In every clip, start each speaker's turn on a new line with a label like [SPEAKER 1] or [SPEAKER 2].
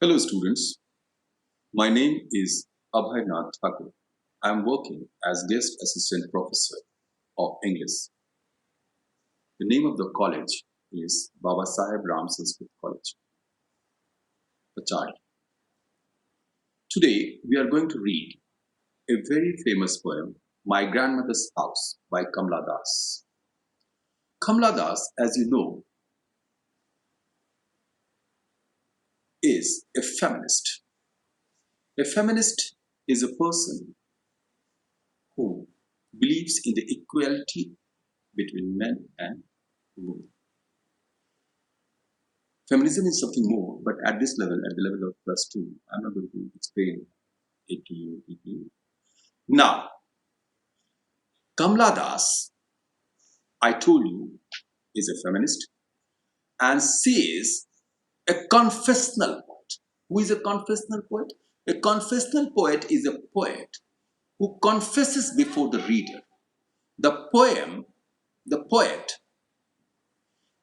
[SPEAKER 1] Hello students, my name is Abhay Nath Thakur. I am working as guest assistant professor of English. The name of the college is Baba Saheb Ram Sanskrit College, Pachadi. Today we are going to read a very famous poem, My Grandmother's House by Kamla Das. Kamla Das, as you know, is a feminist. A feminist is a person who believes in the equality between men and women. Feminism is something more, but at this level, at the level of plus two, I'm not going to explain it to you deeply. Now, Kamla Das, I told you, is a feminist and she is a confessional poet. Who is a confessional poet? A confessional poet is a poet who confesses before the reader. The poet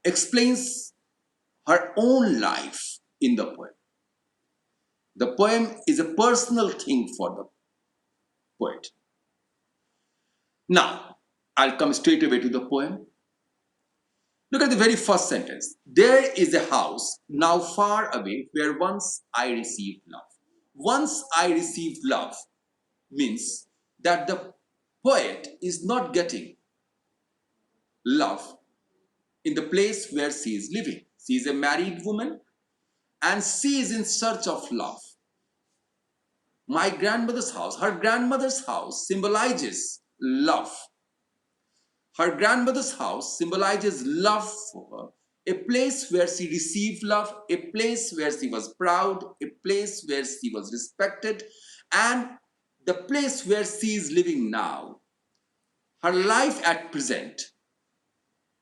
[SPEAKER 1] explains her own life in the poem. The poem is a personal thing for the poet. Now, I'll come straight away to the poem. Look at the very first sentence. There is a house now far away where once I received love. Once I received love means that the poet is not getting love in the place where she is living. She is a married woman and she is in search of love. My grandmother's house, her grandmother's house symbolizes love. Her grandmother's house symbolizes love for her, a place where she received love, a place where she was proud, a place where she was respected, and the place where she is living now. Her life at present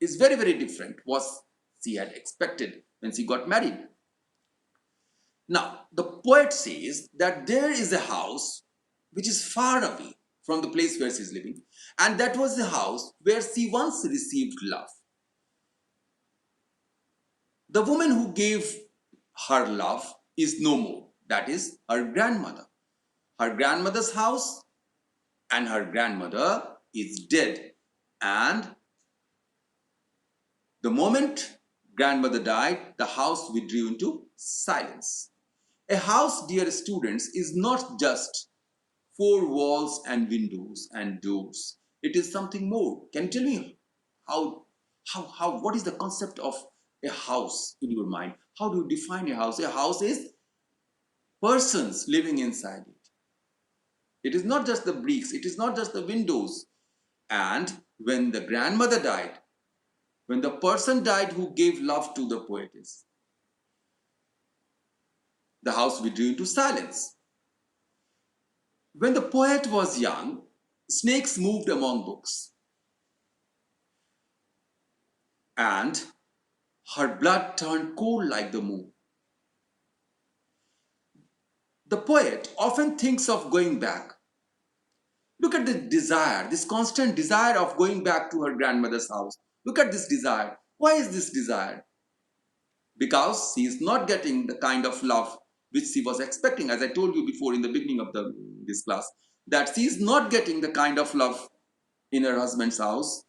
[SPEAKER 1] is very, very different what she had expected when she got married. Now, the poet says that there is a house which is far away from the place where she is living, and that was the house where she once received love. The woman who gave her love is no more. That is her grandmother. Her grandmother's house and her grandmother is dead. And the moment grandmother died, the house withdrew into silence. A house, dear students, is not just four walls and windows and doors. It is something more. Can you tell me what is the concept of a house in your mind? How do you define a house? A house is persons living inside it. It is not just the bricks, it is not just the windows. And when the grandmother died, when the person died who gave love to the poetess, the house withdrew into silence. When the poet was young, snakes moved among books. And her blood turned cold like the moon. The poet often thinks of going back. Look at the desire, this constant desire of going back to her grandmother's house. Look at this desire. Why is this desire? Because she is not getting the kind of love which she was expecting. As I told you before in the beginning of this class, that she is not getting the kind of love in her husband's house.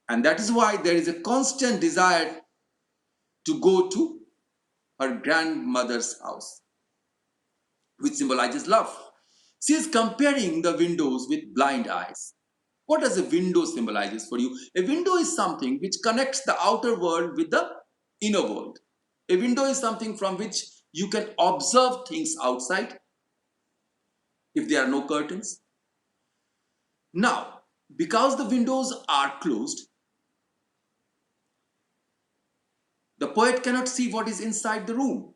[SPEAKER 1] And that is why there is a constant desire to go to her grandmother's house, which symbolizes love. She is comparing the windows with blind eyes. What does a window symbolize for you? A window is something which connects the outer world with the inner world. A window is something from which you can observe things outside if there are no curtains. Now, because the windows are closed, the poet cannot see what is inside the room.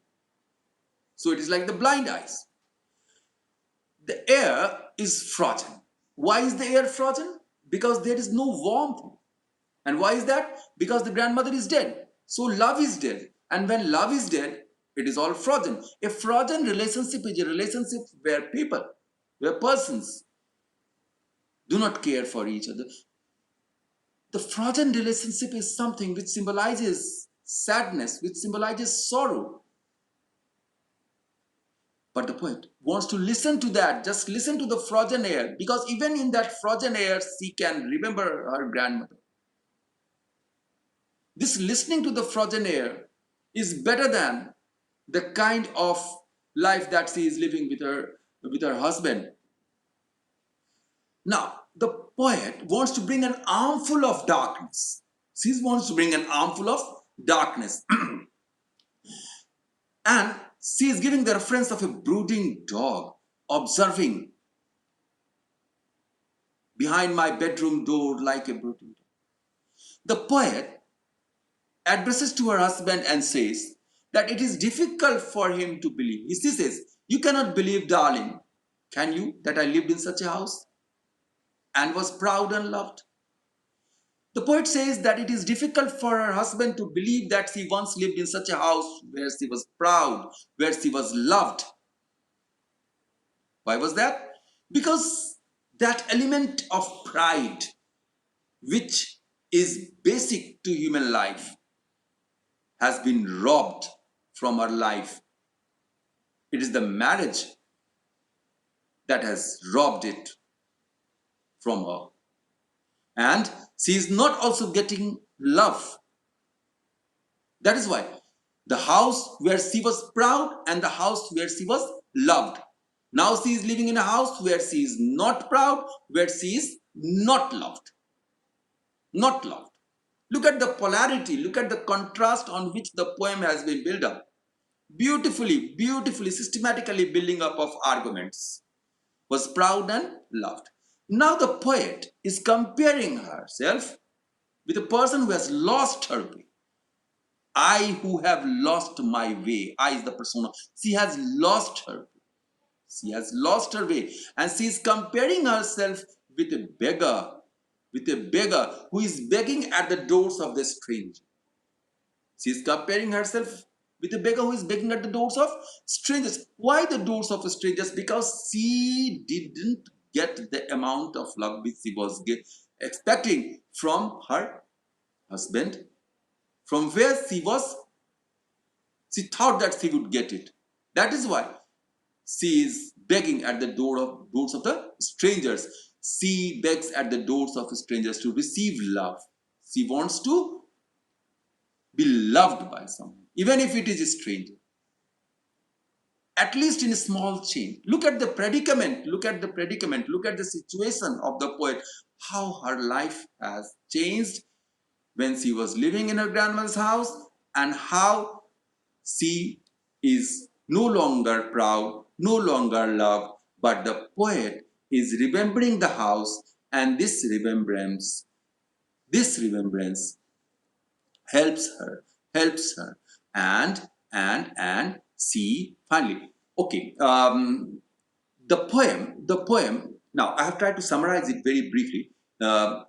[SPEAKER 1] So it is like the blind eyes. The air is frozen. Why is the air frozen? Because there is no warmth. And why is that? Because the grandmother is dead. So love is dead. And when love is dead, it is all frozen. A frozen relationship is a relationship where people, where persons do not care for each other. The frozen relationship is something which symbolizes sadness, which symbolizes sorrow. But the poet wants to listen to that, just listen to the frozen air, because even in that frozen air, she can remember her grandmother. This listening to the frozen air is better than the kind of life that she is living with her husband. Now, the poet wants to bring an armful of darkness. She wants to bring an armful of darkness. And she is giving the reference of a brooding dog observing behind my bedroom door like a brooding dog. The poet addresses to her husband and says that it is difficult for him to believe. He says, "You cannot believe, darling, can you, that I lived in such a house and was proud and loved?" The poet says that it is difficult for her husband to believe that she once lived in such a house where she was proud, where she was loved. Why was that? Because that element of pride, which is basic to human life, has been robbed from her life. It is the marriage that has robbed it from her. And she is not also getting love. That is why the house where she was proud and the house where she was loved. Now she is living in a house where she is not proud, where she is not loved. Not loved. Look at the polarity, look at the contrast on which the poem has been built up. Beautifully, systematically building up of arguments. Was proud and loved. Now the poet is comparing herself with a person who has lost her way. I who have lost my way. I is the persona. She has lost her way. She has lost her way. And she is comparing herself with a beggar who is begging at the doors of the stranger. She is comparing herself with a beggar who is begging at the doors of strangers. Why the doors of strangers? Because she didn't get the amount of love which she was expecting from her husband, from where she thought that she would get it. That is why she is begging at the doors of the strangers. She begs at the doors of strangers to receive love. She wants to be loved by someone, even if it is a stranger. At least in a small change. Look at the predicament, look at the situation of the poet, how her life has changed when she was living in her grandmother's house, and how she is no longer proud, no longer loved, but the poet is remembering the house, and this remembrance helps her, and see finally. Okay, the poem. Now I have tried to summarize it very briefly. Now,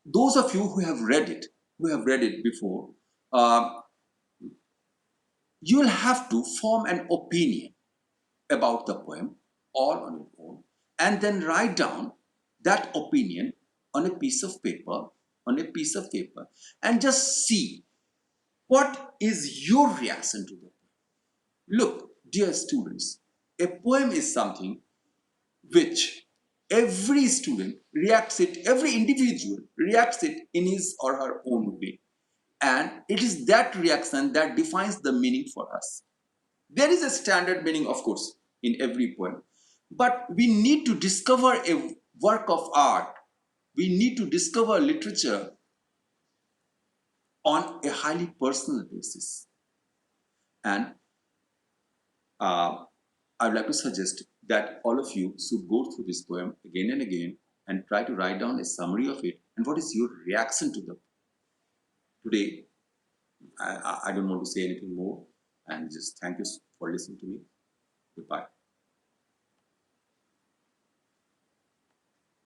[SPEAKER 1] those of you who have read it before, uh, you'll have to form an opinion about the poem all on your own, and then write down that opinion on a piece of paper, and just see what is your reaction to the poem. Look, dear students, a poem is something which every individual reacts it in his or her own way. And it is that reaction that defines the meaning for us. There is a standard meaning, of course, in every poem. But we need to discover a work of art. We need to discover literature on a highly personal basis. And I would like to suggest that all of you should go through this poem again and again and try to write down a summary of it and what is your reaction to the today. I don't want to say anything more, and just thank you for listening to me. Goodbye.